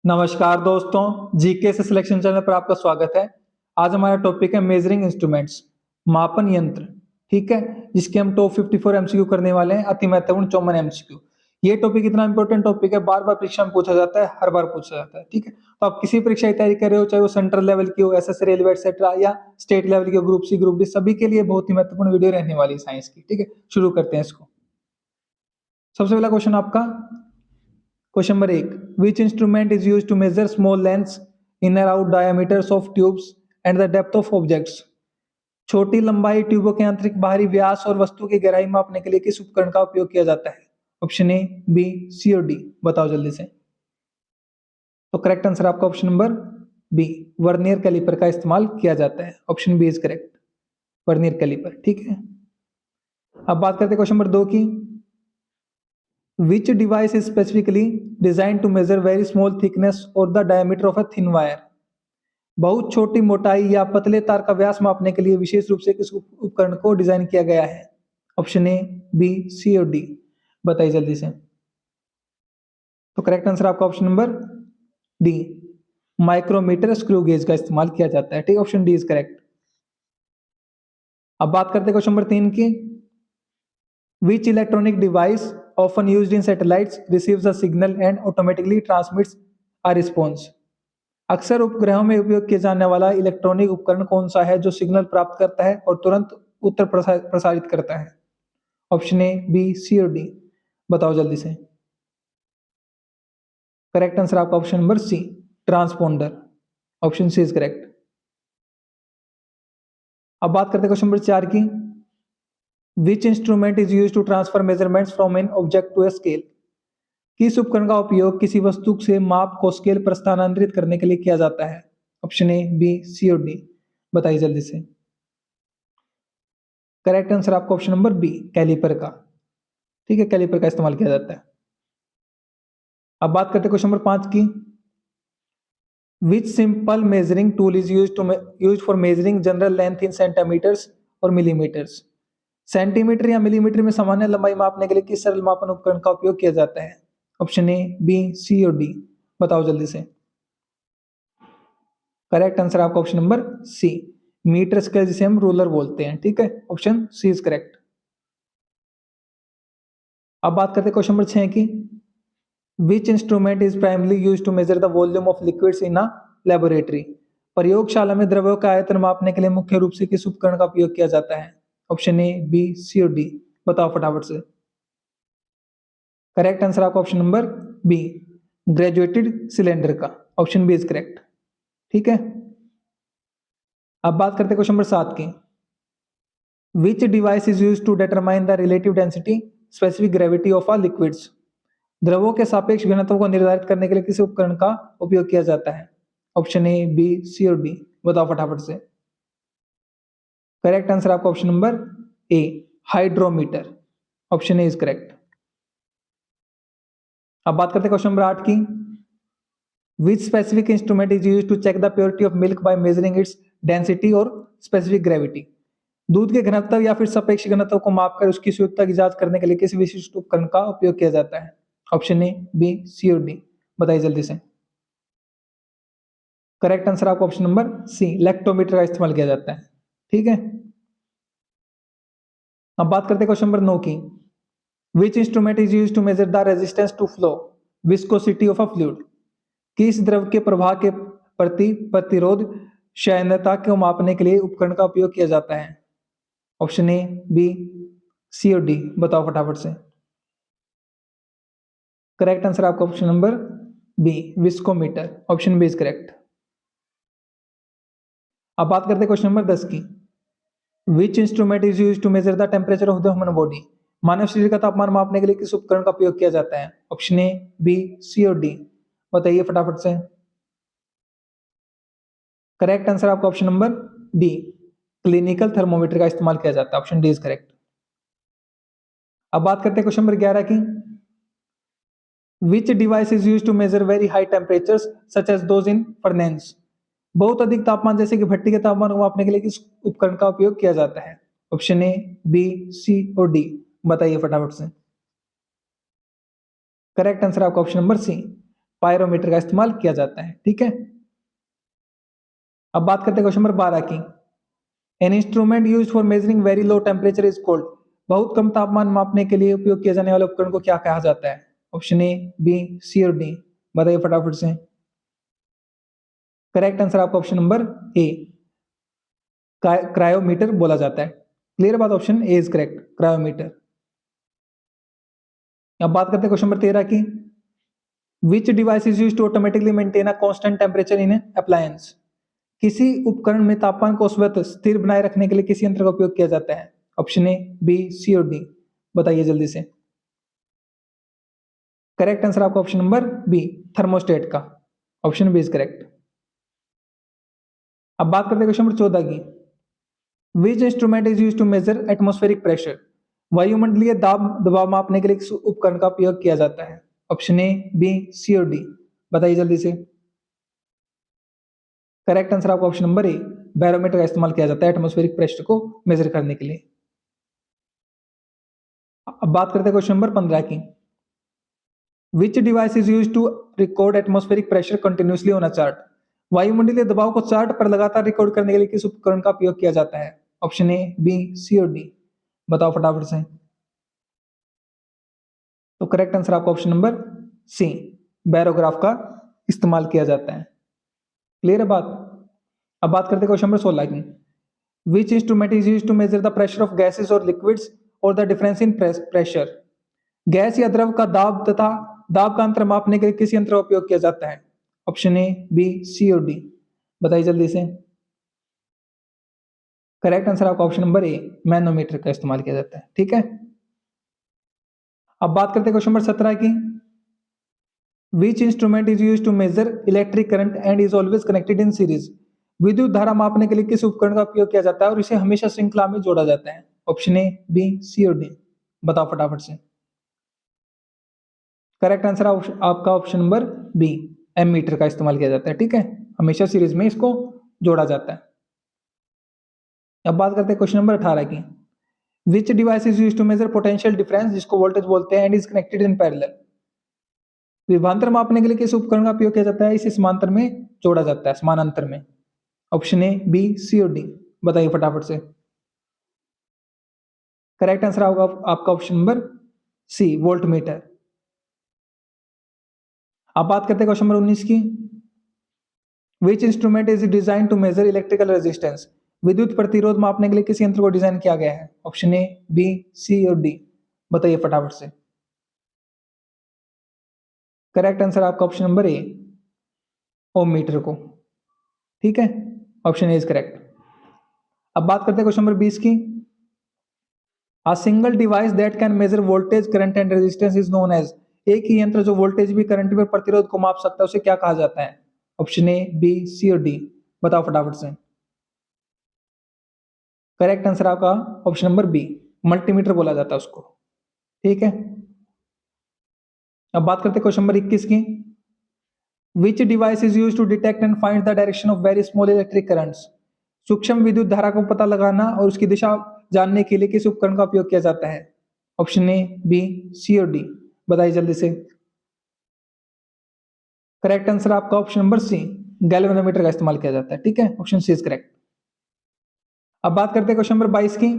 नमस्कार दोस्तों, जीके से सिलेक्शन चैनल पर आपका स्वागत है। आज हमारा टॉपिक है मेजरिंग इंस्ट्रूमेंट्स, मापन यंत्र। ठीक है, जिसके हम टॉप 54 एमसीक्यू करने वाले हैं, अति महत्वपूर्ण 54 एमसीक्यू। ये टॉपिक इतना इंपॉर्टेंट टॉपिक है, बार बार परीक्षा में पूछा जाता है, हर बार पूछा जाता है। ठीक है, तो आप किसी परीक्षा की तैयारी कर रहे हो, चाहे वो सेंट्रल लेवल की हो, एसएससी, रेलवे एक्सेट्रा, या स्टेट लेवल की हो, ग्रुप सी, ग्रुप डी, सभी के लिए बहुत ही महत्वपूर्ण वीडियो रहने वाली है साइंस की। ठीक है, शुरू करते हैं इसको। सबसे पहला क्वेश्चन आपका, question number 1, which instrument is used to measure small lengths, inner out diameters of tubes and the depth of objects? छोटी लंबाई ट्यूबों के आंतरिक बाहरी व्यास और वस्तु की गहराई मापने के लिए किस उपकरण का उपयोग किया जाता है? ऑप्शन ए, बी, सी और डी। बताओ जल्दी से। तो करेक्ट आंसर आपका option number B, vernier caliper का इस्तेमाल किया जाता है। Option B is correct, vernier caliper. ठीक है, अब बात करते हैं क्वेश्चन नंबर 2 की। Which device is specifically designed to measure very small thickness or the diameter of a thin wire? बहुत छोटी मोटाई या पतले तार का व्यास मापने के लिए विशेष रूप से किस उपकरण को डिजाइन किया गया है? ऑप्शन ए, बी, सी और डी। बताइए जल्दी से। तो करेक्ट आंसर आपका option number D, micrometer screw gauge का इस्तेमाल किया जाता है। ठीक, ऑप्शन डी इज करेक्ट। अब बात करते हैं क्वेश्चन नंबर 3 की। Which electronic device often used in satellites receives a signal and automatically transmits a response? अक्सर उपग्रहों में उपयोग किया जाने वाला इलेक्ट्रॉनिक उपकरण कौन सा है जो सिग्नल प्राप्त करता है और तुरंत उत्तर प्रसारित करता है? ऑप्शन ए, बी, सी और डी। बताओ जल्दी से। करेक्ट आंसर आपका option number C, transponder. Option C is correct. अब बात करते हैं क्वेश्चन नंबर 4 की। Which instrument is used to transfer measurements from an object to a scale? किस उपकरण का उपयोग किसी वस्तु से माप को स्केल पर स्थानांतरित करने के लिए किया जाता है? ऑप्शन ए, बी, सी और डी। बताइए जल्दी से। करेक्ट आंसर आपका ऑप्शन नंबर बी, कैलिपर का। ठीक है, कैलिपर का इस्तेमाल किया जाता है। अब बात करते हैं क्वेश्चन नंबर 5 की। Which simple measuring tool is used for measuring general length in centimeters और millimeters? सेंटीमीटर या मिलीमीटर में सामान्य लंबाई मापने के लिए किस सरल मापन उपकरण का उपयोग किया जाता है? ऑप्शन ए, बी, सी और डी। बताओ जल्दी से। करेक्ट आंसर आपका option number C, metre scale, जिसे हम रूलर बोलते हैं। ठीक है, ऑप्शन सी इज करेक्ट। अब बात करते हैं क्वेश्चन नंबर 6 की। Which instrument is primarily used to measure the volume of liquids in a laboratory? प्रयोगशाला में द्रव्यों का आयतन मापने के लिए मुख्य रूप से किस उपकरण का उपयोग किया जाता है? ऑप्शन ए, बी, सी और डी। बताओ फटाफट से। करेक्ट आंसर आपका option number B, graduated cylinder का। Option B is correct. ठीक है, अब बात करते हैं क्वेश्चन नंबर 7 की। Which device is used to determine the relative density, specific gravity of a liquids? द्रवों के सापेक्ष घनत्व को निर्धारित करने के लिए किस उपकरण का उपयोग किया जाता है? ऑप्शन ए, बी, सी और डी। बताओ फटाफट से। करेक्ट आंसर आपका option number A, hydrometer. Option A is correct. अब बात करते हैं क्वेश्चन नंबर 8 की। Which specific instrument is used to check the purity of milk by measuring its density और स्पेसिफिक ग्रेविटी? दूध के घनत्व या फिर सापेक्ष घनत्व को मापकर उसकी शुद्धता की जांच करने के लिए किस विशिष्ट उपकरण का उपयोग किया जाता है? ऑप्शन ए, बी, सी और डी। बताइए जल्दी से। करेक्ट आंसर आपका ऑप्शन नंबर सी, लैक्टोमीटर का इस्तेमाल किया जाता है। ठीक है, अब बात करते हैं क्वेश्चन नंबर 9 की। Which instrument is used to measure the resistance to flow, viscosity of a fluid? किस द्रव के प्रवाह के प्रति प्रतिरोध क्षयणता को मापने के लिए उपकरण का उपयोग किया जाता है? ऑप्शन ए, बी, सी और डी। बताओ फटाफट से। करेक्ट आंसर आपका option number B, viscometer. Option B is correct. अब बात करते हैं क्वेश्चन नंबर 10 की। Which instrument is used to measure the temperature of the human body? मानव शरीर का तापमान मापने के लिए किस उपकरण का उपयोग किया जाता है? ऑप्शन ए, बी, सी और डी। बताइए फटाफट से। करेक्ट आंसर आपका option number D, clinical thermometer का इस्तेमाल किया जाता है। Option D is correct. अब बात करते हैं क्वेश्चन नंबर 11 की। Which device is used to measure very high temperatures such as those in furnaces? बहुत अधिक तापमान जैसे कि भट्टी के तापमान को मापने के लिए किस उपकरण का उपयोग किया जाता है? ऑप्शन ए, बी, सी और डी। बताइए फटाफट से। करेक्ट आंसर आपका ऑप्शन नंबर सी, पायरोमीटर का इस्तेमाल किया जाता है। ठीक है, अब बात करते हैं क्वेश्चन नंबर 12 की। An instrument used for measuring very low temperature is called. बहुत कम तापमान मापने के लिए उपयोग किए जाने वाले उपकरण को क्या कहा जाता है? ऑप्शन ए, बी, सी और डी, बताइए फटाफट से। करेक्ट आंसर आपका ऑप्शन नंबर ए, क्रायोमीटर बोला जाता है। क्लियर बात, option A is correct, cryometer. अब बात करते हैं क्वेश्चन नंबर 13 की। Which device is used to automatically maintain a constant temperature in appliance. किसी उपकरण में तापमान को स्वतः स्थिर बनाए रखने के लिए किस यंत्र का उपयोग किया जाता है? ऑप्शन ए, बी, सी और डी, बताइए जल्दी से। करेक्ट आंसर आपका ऑप्शन नंबर बी, थर्मोस्टेट का, ऑप्शन बी इज करेक्ट। अब बात करते हैं क्वेश्चन नंबर 14 की। Which instrument is used to measure atmospheric pressure. वायुमंडलीय दबाव मापने के लिए किस उपकरण का उपयोग किया जाता है? ऑप्शन ए, बी, सी और डी, बताइए जल्दी से। करेक्ट आंसर आपका ऑप्शन नंबर ए, बैरोमीटर का इस्तेमाल किया जाता है एटमॉस्फेरिक प्रेशर को मेजर करने के लिए। अब बात करते हैं क्वेश्चन नंबर 15 की। Which device is used to record atmospheric pressure continuously on a chart. वायुमंडलीय दबाव को चार्ट पर लगातार रिकॉर्ड करने के लिए किस उपकरण का उपयोग किया जाता है? ऑप्शन ए, बी, सी और डी, बताओ फटाफट से। तो करेक्ट आंसर आपका ऑप्शन नंबर सी, बैरोग्राफ का इस्तेमाल किया जाता है। क्लियर है बात। अब बात करते हैं क्वेश्चन नंबर 16 की। Which instrument is used to measure the pressure of gases और लिक्विड्स और the difference in pressure. Gas या द्रव का दाब तथा दाब का अंतर मापने के लिए किस यंत्र का उपयोग किया जाता है? ऑप्शन ए, बी, सी और डी, बताइए जल्दी से। करेक्ट आंसर आपका ऑप्शन नंबर ए, मैनोमीटर का इस्तेमाल किया जाता है। ठीक है, अब बात करते हैं क्वेश्चन नंबर 17 की। Which instrument is used to measure electric current and is always connected in series. विद्युत धारा मापने के लिए किस उपकरण का उपयोग किया जाता है और इसे हमेशा श्रृंखला में जोड़ा जाता है? ऑप्शन ए, बी, सी और डी, बताओ फटाफट से। करेक्ट आंसर आपका ऑप्शन नंबर बी, एमीटर का इस्तेमाल किया जाता है। ठीक है, हमेशा सीरीज में इसको जोड़ा जाता है। अब बात करते हैं क्वेश्चन नंबर 18 की। Which device is used to measure potential difference, जिसको वोल्टेज बोलते हैं, and is connected in parallel. विभवांतर मापने के लिए किस उपकरण का उपयोग किया जाता है? इसे समांतर में जोड़ा जाता है, समानांतर में। ऑप्शन ए, बी, सी और डी, बताइए फटाफट से। करेक्ट आंसर आपका option number C, voltmeter. अब बात करते हैं क्वेश्चन नंबर 19 की। Which instrument is design to measure electrical resistance. विद्युत प्रतिरोध मापने के लिए किस यंत्र को डिजाइन किया गया है? ऑप्शन ए, बी, सी और डी, बताइए फटाफट से। करेक्ट आंसर आपका option number A, ohmmeter को। ठीक है, ऑप्शन ए इज करेक्ट। अब बात करते हैं क्वेश्चन नंबर 20 की। A single device that can measure voltage, current and resistance is known as। एक ही यंत्र जो वोल्टेज भी करंट भी प्रतिरोध को माप सकता है उसे क्या कहा जाता है? ऑप्शन ए, बी, सी और डी, बताओ फटाफट से। करेक्ट आंसर आपका ऑप्शन नंबर बी, मल्टीमीटर बोला जाता है उसको। ठीक है, अब बात करते हैं क्वेश्चन नंबर 21 की। Which device is used to detect and find the direction of very small electric currents. सूक्ष्म विद्युत धारा को पता लगाना और उसकी दिशा जानने के लिए किस उपकरण का उपयोग किया जाता है? ऑप्शन ए, बी, सी और डी, बताइए जल्दी से। करेक्ट आंसर आपका ऑप्शन नंबर सी, गैल्वेनोमीटर का इस्तेमाल किया जाता है। ठीक है, ऑप्शन सी इज करेक्ट। अब बात करते हैं क्वेश्चन नंबर 22 की।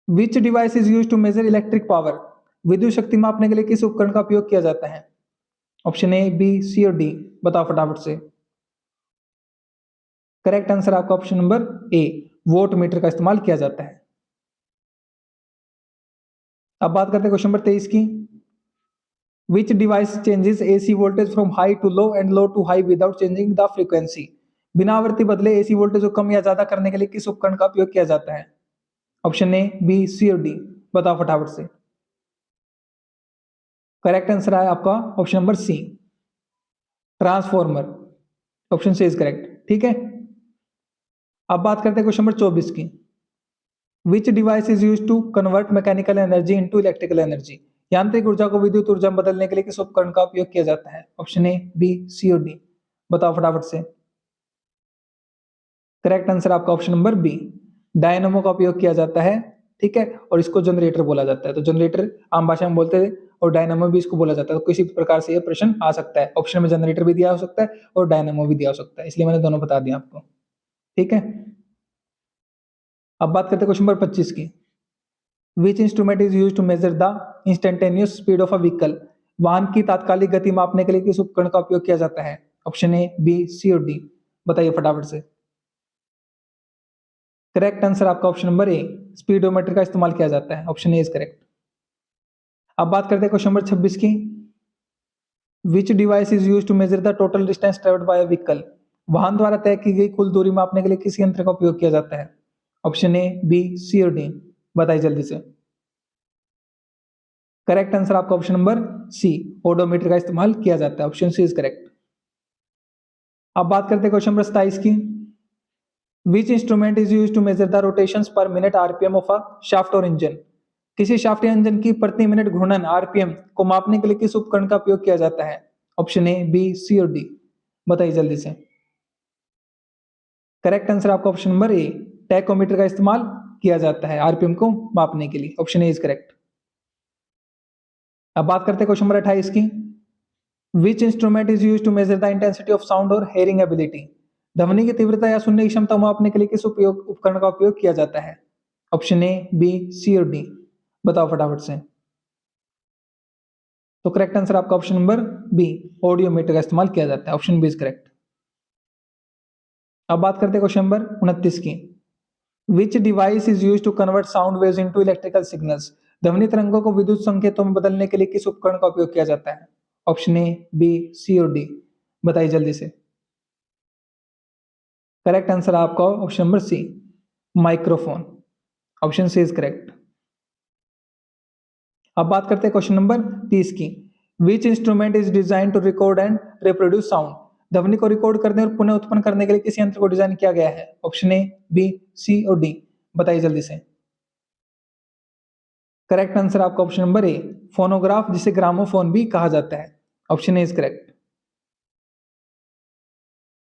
Which device is used to measure electric power. विद्युत शक्ति मापने के लिए किस उपकरण का उपयोग किया जाता है? ऑप्शन ए, बी, सी और डी, बताओ फटाफट से। करेक्ट आंसर आपका ऑप्शन नंबर ए, वोट मीटर का इस्तेमाल किया जाता है। अब बात करते हैं क्वेश्चन नंबर 23 की। Which device changes AC voltage from high to low and low to high without changing the frequency. बिना आवृत्ति बदले एसी वोल्टेज को कम या ज्यादा करने के लिए किस उपकरण का उपयोग किया जाता है? ऑप्शन ए, बी, सी और डी, बताओ फटाफट से। करेक्ट आंसर है आपका option number C, transformer, option C is correct. ठीक है, अब बात करते हैं क्वेश्चन नंबर 24 की। Which device is used to convert mechanical energy into electrical energy. यांत्रिक ऊर्जा को विद्युत ऊर्जा में बदलने के लिए किस उपकरण का उपयोग किया जाता है? ऑप्शन ए, बी, सी और डी, बताओ फटाफट से। करेक्ट आंसर आपका ऑप्शन नंबर बी, डायनामो का उपयोग किया जाता है। ठीक है, और इसको जनरेटर बोला जाता है। तो जनरेटर आम भाषा में बोलते हैं और डायनामो भी इसको बोला जाता है। तो किसी प्रकार से ये प्रश्न आ सकता है। ऑप्शन में जनरेटर भी दिया हो सकता है और डायनामो भी दिया हो सकता है, इसलिए मैंने दोनों बता दिया आपको। ठीक है, अब बात करते हैं क्वेश्चन नंबर 25 की। Which instrument is use to measure the instantaneous speed of a vehicle? वाहन की तात्कालिक गति मापने के लिए किस उपकरण का उपयोग किया जाता है? ऑप्शन ए, बी, सी और डी। बताइए फटाफट से। करेक्ट आंसर आपका ऑप्शन नंबर ए, स्पीडोमीटर का इस्तेमाल किया जाता है। Option A is correct. अब बात करते हैं क्वेश्चन नंबर 26 की। Which device is use to measure the total distance travelled by a vehicle? वाहन द्वारा तय की गई कुल दूरी मापने के लिए किस यंत्र का उपयोग किया जाता है? ऑप्शन ए, बी, सी और डी। बताइए जल्दी से। करेक्ट आंसर आपका ऑप्शन नंबर सी, ओडोमीटर का इस्तेमाल किया जाता है। Option C is correct. अब बात करते हैं क्वेश्चन नंबर 27 की। Which instrument is use to measure the rotations per minute RPM of a shaft और इंजन? किसी शाफ्ट या इंजन की प्रति मिनट घूर्णन आरपीएम को मापने के लिए किस उपकरण का उपयोग किया जाता है? ऑप्शन ए, बी, सी और डी। बताइए जल्दी से। करेक्ट आंसर आपका ऑप्शन नंबर ए, टैकोमीटर का इस्तेमाल किया जाता है आरपीएम को मापने के लिए। Option A is correct. अब बात करते हैं क्वेश्चन नंबर 28 की। Which instrument is use to measure the intensity of sound और हेयरिंग एबिलिटी? ध्वनि की तीव्रता या सुनने की क्षमता मापने के लिए किस उपकरण का उपयोग किया जाता है? ऑप्शन ए, बी, सी और डी। बताओ फटाफट से। तो करेक्ट आंसर आपका ऑप्शन नंबर बी, ऑडियोमीटर का इस्तेमाल किया जाता है। Option B is correct. अब बात करते हैं क्वेश्चन नंबर 29 की। Which device is use to convert sound waves into electrical signals? ध्वनि तरंगों को विद्युत संकेतों में बदलने के लिए किस उपकरण का उपयोग किया जाता है? ऑप्शन ए, बी, सी और डी। बताइए जल्दी से। करेक्ट आंसर आपका option number C, microphone. Option C is correct. अब बात करते हैं क्वेश्चन नंबर 30 की। Which instrument is design to record and reproduce sound? ध्वनि को रिकॉर्ड करने और पुनः उत्पन्न करने के लिए किस यंत्र को डिजाइन किया गया है? ऑप्शन ए, बी, सी और डी। बताइए जल्दी से। करेक्ट आंसर आपका ऑप्शन नंबर ए, फोनोग्राफ, जिसे ग्रामोफोन भी कहा जाता है। Option A is correct.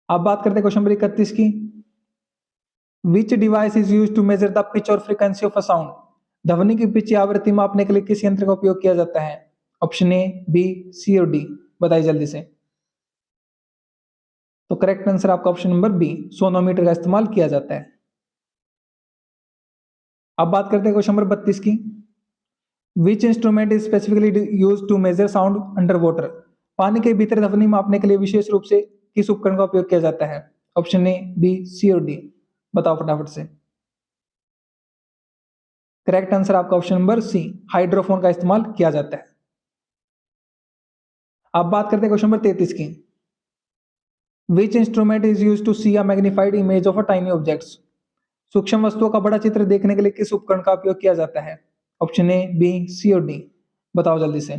अब बात करते हैं क्वेश्चन नंबर 31 की। Which device is use to measure the pitch और फ्रीक्वेंसी ऑफ अ साउंड? ध्वनि की पिच या आवृत्ति मापने के लिए किस यंत्र का उपयोग किया जाता है? ऑप्शन ए, बी, सी और डी। बताइए जल्दी से। तो करेक्ट आंसर आपका ऑप्शन नंबर बी, सोनोमीटर का इस्तेमाल किया जाता है। अब बात करते हैं क्वेश्चन नंबर 32 की। Which instrument is specifically use to measure sound under water? पानी के भीतर ध्वनि मापने के लिए विशेष रूप से किस उपकरण का उपयोग किया जाता है? ऑप्शन ए, बी, सी और डी। बताओ फटाफट से। करेक्ट आंसर आपका ऑप्शन नंबर सी, हाइड्रोफोन का इस्तेमाल किया जाता है। अब बात करते हैं क्वेश्चन नंबर 33 की। Which instrument is use to see a magnified image of a tiny objects? सूक्ष्म वस्तुओं का बड़ा चित्र देखने के लिए किस उपकरण का उपयोग किया जाता है? ऑप्शन ए, बी, सी और डी। बताओ जल्दी से।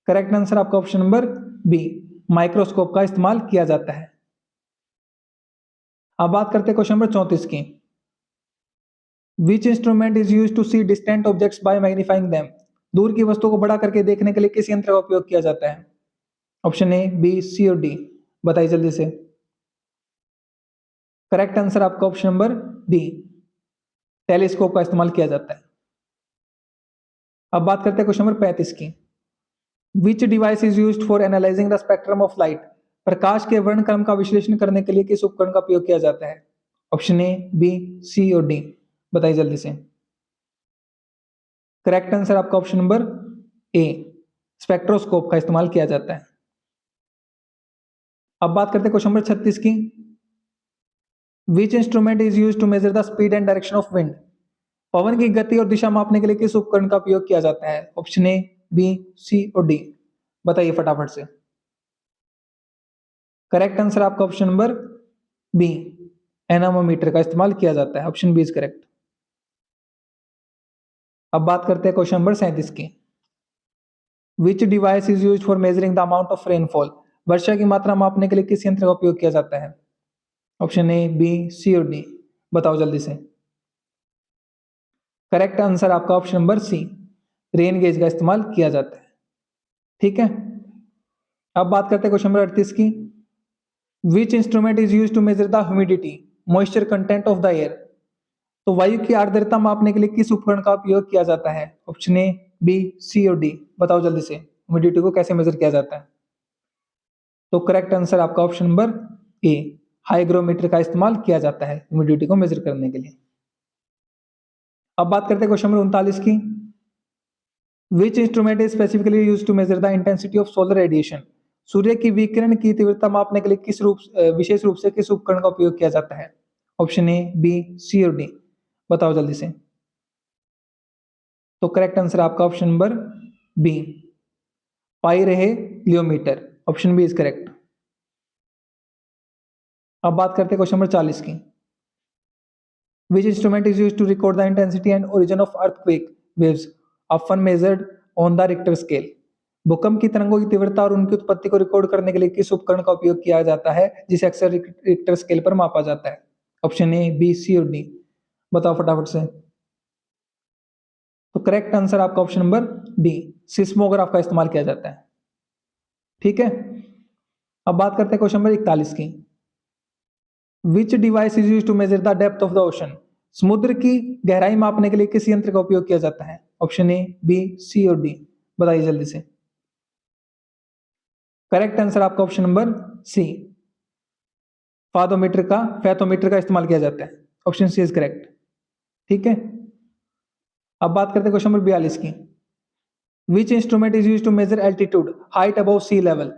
करेक्ट आंसर आपका ऑप्शन नंबर बी, माइक्रोस्कोप का इस्तेमाल किया जाता है। अब बात करते हैं क्वेश्चन नंबर 34 की। Which instrument is use to see distant objects by magnifying them? दूर की वस्तुओं को बड़ा करके देखने के लिए किस यंत्र का उपयोग किया जाता है? ऑप्शन ए, बी, सी और डी। बताइए जल्दी से। करेक्ट आंसर आपका ऑप्शन नंबर डी, टेलीस्कोप का इस्तेमाल किया जाता है। अब बात करते हैं क्वेश्चन नंबर 35 की। Which device is used for analysing the spectrum of light? प्रकाश के वर्णक्रम का विश्लेषण करने के लिए किस उपकरण का उपयोग किया जाता है? ऑप्शन ए, बी, सी और डी। बताइए जल्दी से। करेक्ट आंसर आपका ऑप्शन नंबर ए, स्पेक्ट्रोस्कोप का इस्तेमाल किया जाता है। अब बात करते हैं क्वेश्चन नंबर 36 की। Which instrument is used to measure the speed and direction of wind? पवन की गति और दिशा मापने के लिए किस उपकरण का उपयोग किया जाता है? ऑप्शन ए, बी, सी और डी। बताइए फटाफट से। करेक्ट आंसर आपका ऑप्शन नंबर बी, एनामोमीटर का इस्तेमाल किया जाता है। Option B is correct. अब बात करते हैं क्वेश्चन नंबर 37 की। Which device is used for measuring the amount of rainfall? वर्षा की मात्रा मापने के लिए किस यंत्र का उपयोग किया जाता है? ऑप्शन ए, बी, सी और डी। बताओ जल्दी से। करेक्ट आंसर आपका option number C, rain gauge का इस्तेमाल किया जाता है। ठीक है, अब बात करते हैं क्वेश्चन नंबर 38 की। Which instrument is used to measure the humidity, moisture content of the air? तो वायु की आर्द्रता मापने के लिए किस उपकरण का उपयोग किया जाता है? ऑप्शन ए, बी, सी और डी? बताओ जल्दी से, ह्यूमिडिटी को कैसे मेजर किया जाता है? तो करेक्ट आंसर आपका ऑप्शन नंबर ए, हाइग्रोमीटर का इस्तेमाल किया जाता है ह्यूमिडिटी को मेजर करने के लिए। अब बात करते हैं क्वेश्चन नंबर 39 की। Which instrument is specifically used to measure the intensity of solar radiation? सूर्य की विकिरण की तीव्रता मापने के लिए विशेष रूप से किस उपकरण का उपयोग किया जाता है? ऑप्शन ए, बी, सी और डी? बताओ जल्दी से। तो करेक्ट आंसर आपका option number B, pyrheliometer. Option B is correct. अब बात करते हैं क्वेश्चन नंबर 40 की। Which instrument is used to record the intensity and origin of earthquake waves, often measured on the Richter scale? भूकंप की तरंगों की तीव्रता और उनकी उत्पत्ति को रिकॉर्ड करने के लिए किस उपकरण का उपयोग किया जाता है जिसे अक्सर रिक्टर स्केल पर मापा जाता है? ऑप्शन ए, बी, सी और डी? बताओ फटाफट से। तो करेक्ट आंसर आपका ऑप्शन नंबर डी, सिस्मोग्राफ का इस्तेमाल किया जाता है। ठीक है। अब बात करते हैं क्वेश्चन नंबर 41 की। Which device is used to measure the depth of the ocean? समुद्र की गहराई मापने के लिए किस यंत्र का उपयोग किया जाता है? ऑप्शन ए, बी, सी और डी? बताइए जल्दी से। करेक्ट आंसर आपका ऑप्शन नंबर सी, फैथोमीटर का इस्तेमाल किया जाता है। Option C is correct. ठीक है। अब बात करते हैं क्वेश्चन नंबर 42 की। Which instrument is used to measure altitude, height above sea level,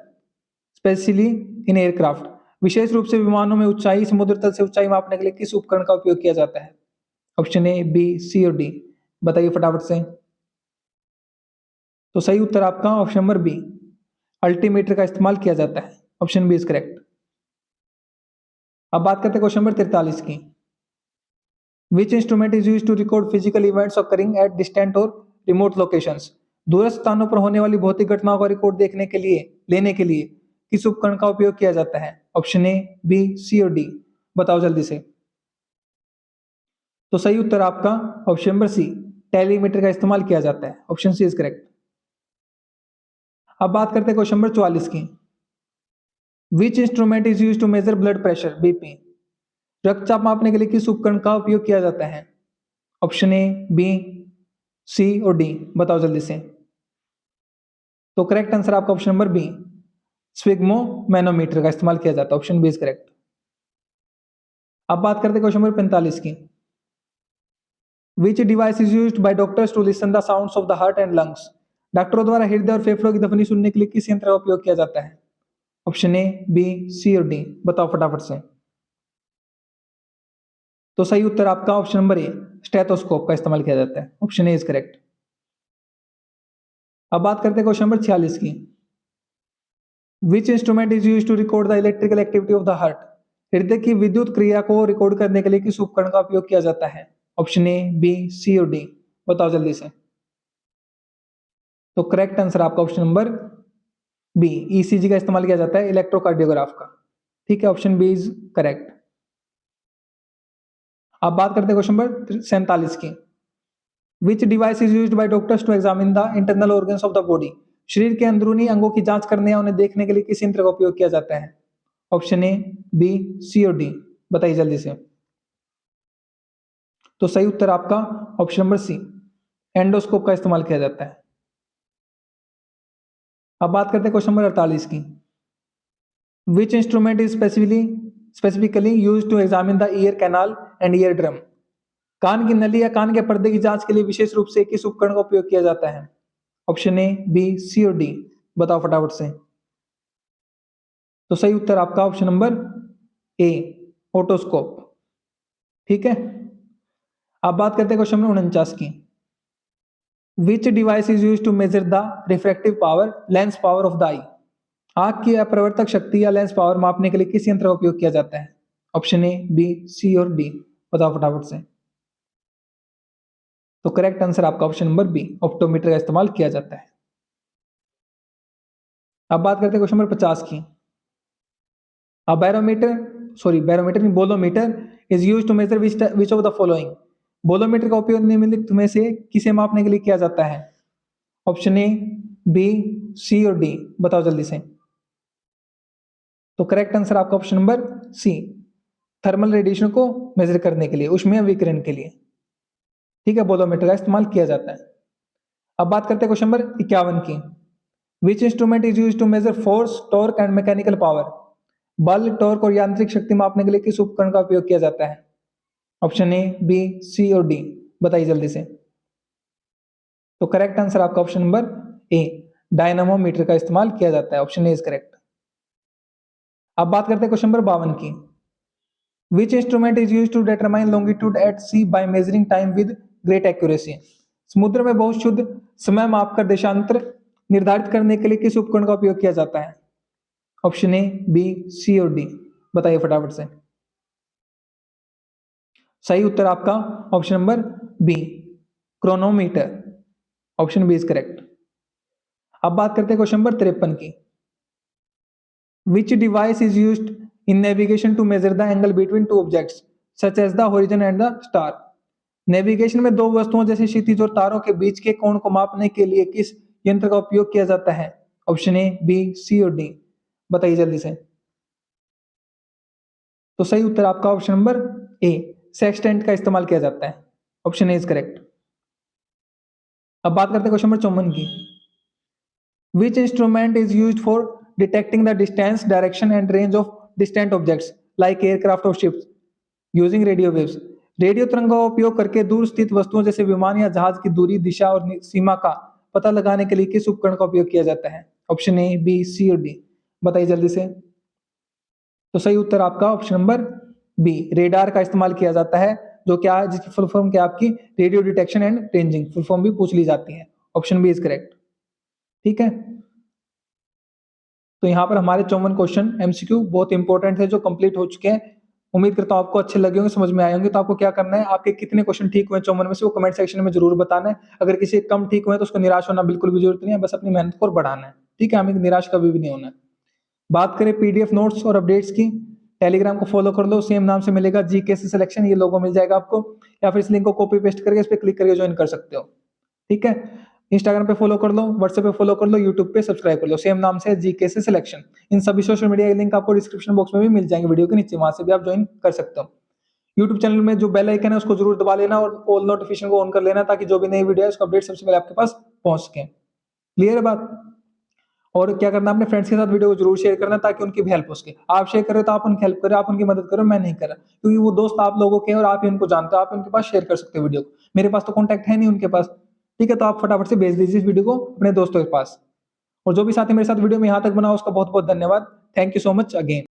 specially in aircraft? विशेष रूप से विमानों में ऊंचाई, समुद्र तल से ऊंचाई मापने के लिए किस उपकरण का उपयोग किया जाता है? ऑप्शन ए, बी, सी और डी? बताइए फटाफट से। तो सही उत्तर आपका ऑप्शन नंबर बी, अल्टीमीटर का इस्तेमाल किया जाता है। Option B is correct. अब बात करते हैं क्वेश्चन नंबर 43 की। Which instrument is used to record physical events occurring at distant और रिमोट लोकेशंस? दूरस्थ स्थानों पर होने वाली भौतिक घटनाओं का रिकॉर्ड लेने के लिए किस उपकरण का उपयोग किया जाता है? ऑप्शन ए, बी, सी और डी? बताओ जल्दी से। तो सही उत्तर आपका ऑप्शन नंबर सी, टेलीमीटर का इस्तेमाल किया जाता है। Option C is correct. अब बात करते हैं क्वेश्चन नंबर 44 की। Which instrument is used to measure blood pressure, BP? रक्तचाप मापने के लिए किस उपकरण का उपयोग किया जाता है? ऑप्शन ए, बी, सी और डी? बताओ जल्दी से। तो करेक्ट आंसर आपका ऑप्शन नंबर बी, स्फिग्मोमैनोमीटर का इस्तेमाल किया जाता है। Option B is correct. अब बात करते हैं क्वेश्चन नंबर 45 की। Which device is used by doctors to listen the sounds of the heart and lungs? डॉक्टरों द्वारा हृदय और फेफड़ों की ध्वनि सुनने के लिए किस यंत्र का उपयोग किया जाता है? ऑप्शन ए, बी, सी और डी? बताओ फटाफट से। तो सही उत्तर आपका ऑप्शन नंबर ए, स्टेथोस्कोप का इस्तेमाल किया जाता है। Option A is correct. अब बात करते हैं क्वेश्चन नंबर 46 की। Which instrument is used to record the electrical activity of the heart? हृदय की विद्युत क्रिया को रिकॉर्ड करने के लिए किस उपकरण का उपयोग किया जाता है? ऑप्शन ए, बी, सी और डी? बताओ जल्दी से। तो करेक्ट आंसर आपका ऑप्शन नंबर बी, ईसीजी का इस्तेमाल किया जाता है, इलेक्ट्रोकार्डियोग्राफ का। ठीक है, ऑप्शन बी इज करेक्ट। अब बात करते हैं क्वेश्चन नंबर 47 की। Which device is used by doctors to examine the internal organs of the body? शरीर के अंदरूनी अंगों की जांच करने या उन्हें देखने के लिए किस यंत्र का उपयोग किया जाता है? ऑप्शन ए, बी, सी और डी? बताइए जल्दी से। तो सही उत्तर आपका ऑप्शन नंबर सी, एंडोस्कोप का इस्तेमाल किया जाता है। अब बात करते हैं क्वेश्चन नंबर 48 की। Which instrument is specifically used to examine the ear canal and eardrum? कान की नली या कान के पर्दे की जांच के लिए विशेष रूप से किस उपकरण का उपयोग किया जाता है? ऑप्शन ए, बी, सी और डी? बताओ फटाफट से। तो सही उत्तर आपका ऑप्शन नंबर ए, ओटोस्कोप। ठीक है। अब बात करते हैं क्वेश्चन नंबर 49 की। Which device is used to measure the refractive power, lens power of the eye? आंख की अपवर्तक शक्ति या लेंस पावर मापने के लिए किस यंत्र का उपयोग किया जाता है? ऑप्शन ए, बी, सी और डी? बताओ फटाफट से। तो करेक्ट आंसर आपका ऑप्शन नंबर बी, ऑप्टोमीटर का इस्तेमाल किया जाता है। अब बात करते हैं क्वेश्चन नंबर 50 की। बैरोमीटर नहीं, bolometer is used to measure which of the following? Bolometer का उपयोग निम्नलिखित में से किसे मापने के लिए किया जाता है? ऑप्शन ए, बी, सी और डी? बताओ जल्दी से। तो करेक्ट आंसर आपका option number C, thermal radiation को मेजर करने के लिए, ऊष्मीय विकिरण के लिए। ठीक है, बोलोमीटर का इस्तेमाल किया जाता है। अब बात करते हैं क्वेश्चन नंबर 51 की। Which instrument is use to measure force, torque and mechanical power? बल, टॉर्क और यांत्रिक शक्ति मापने के लिए किस उपकरण का उपयोग किया जाता है? ऑप्शन ए, बी, सी और डी, बताइए जल्दी से। तो करेक्ट आंसर आपका ऑप्शन नंबर ए, डायनामोमीटर का इस्तेमाल किया जाता है। Option A is correct. अब बात करते हैं क्वेश्चन नंबर 52 की। Which instrument is use to determine longitude at sea by measuring time with great accuracy? समुद्र में बहुत शुद्ध समय मापकर देशांतर निर्धारित करने के लिए किस उपकरण का उपयोग किया जाता है? ऑप्शन ए, बी, सी और डी, बताइए फटाफट से। सही उत्तर आपका option number B, chronometer. Option B is correct. अब बात करते हैं क्वेश्चन नंबर 53 की। Which device is used in navigation to measure the angle between two objects such as the horizon and the star? Navigation में दो वस्तुओं जैसे क्षितिज और तारों के बीच के कोण को मापने के लिए किस यंत्र का उपयोग किया जाता है? ऑप्शन ए, बी, सी और डी, बताइए जल्दी से। तो सही उत्तर आपका ऑप्शन नंबर ए, सेक्सटेंट का इस्तेमाल किया जाता है। Option A is correct. अब बात करते हैं क्वेश्चन नंबर 54 की। Which instrument is used for detecting the distance, direction and range of distant objects like aircraft और ships using radio waves? Radio तरंगों का उपयोग करके दूर स्थित वस्तुओं जैसे विमान या जहाज की दूरी, दिशा और सीमा का पता लगाने के लिए किस उपकरण का उपयोग किया जाता है? ऑप्शन ए, बी, सी और डी, बताइए जल्दी से। तो सही उत्तर आपका ऑप्शन नंबर बी, रेडार का इस्तेमाल किया जाता है, जो क्या है, जिसकी फुल फॉर्म क्या है आपकी radio detection and ranging, full form भी पूछ ली जाती है। Option B is correct. ठीक है, तो यहाँ पर हमारे 54 क्वेश्चन एमसीक्यू बहुत इंपॉर्टेंट है जो कंप्लीट हो चुके हैं। उम्मीद करता हूँ आपको अच्छे लगे होंगे, समझ में आए होंगे। तो आपको क्या करना है, आपके कितने क्वेश्चन ठीक हुए 54 में से वो कमेंट सेक्शन में जरूर बताना है। अगर किसी कम ठीक हुए तो उसको निराश होना बिल्कुल भी जरूरत नहीं है, बस अपनी मेहनत को और बढ़ाना है। ठीक है, हमें निराश कभी भी नहीं होना है। बात करें पीडीएफ नोट्स और अपडेट्स की, टेलीग्राम को फॉलो कर लो, सेम नाम से मिलेगा जीकेसी सिलेक्शन, ये लोगो मिल जाएगा आपको, या फिर इस लिंक को कॉपी पेस्ट करके इस पर क्लिक करके ज्वाइन कर सकते हो। ठीक है, इंस्टाग्राम पे फॉलो कर लो, व्हाट्सएप पे फॉलो कर लो, यूट्यूब पे सब्सक्राइब कर लो, सेम नाम से जीकेसी सिलेक्शन। इन सभी सोशल मीडिया के लिंक आपको डिस्क्रिप्शन बॉक्स में भी मिल जाएंगे वीडियो के नीचे, वहां से भी आप ज्वाइन कर सकते हो। यूट्यूब चैनल में जो बेल आइकन है उसको जरूर दबा लेना और ऑल नोटिफिकेशन को ऑन कर लेना, ताकि जो भी नई वीडियो है उसका अपडेट सबसे पहले आपके पास पहुंच सके। क्लियर है बात? और क्या करना, अपने फ्रेंड्स के साथ वीडियो को जरूर शेयर करना ताकि उनकी भी हेल्प हो सके। आप शेयर करो तो आप उनकी हेल्प करो, आप उनकी मदद करो, मैं नहीं कर रहा, क्योंकि वो दोस्त आप लोगों के हैं और आप ही उनको जानते हो, आप उनके पास शेयर कर सकते हो वीडियो को। मेरे पास तो कॉन्टैक्ट है नहीं उनके पास। ठीक है, तो आप फटाफट से भेज दीजिए इस वीडियो को अपने दोस्तों के पास। और जो भी साथी मेरे साथ वीडियो में यहाँ तक बना उसका बहुत बहुत धन्यवाद। Thank you so much again.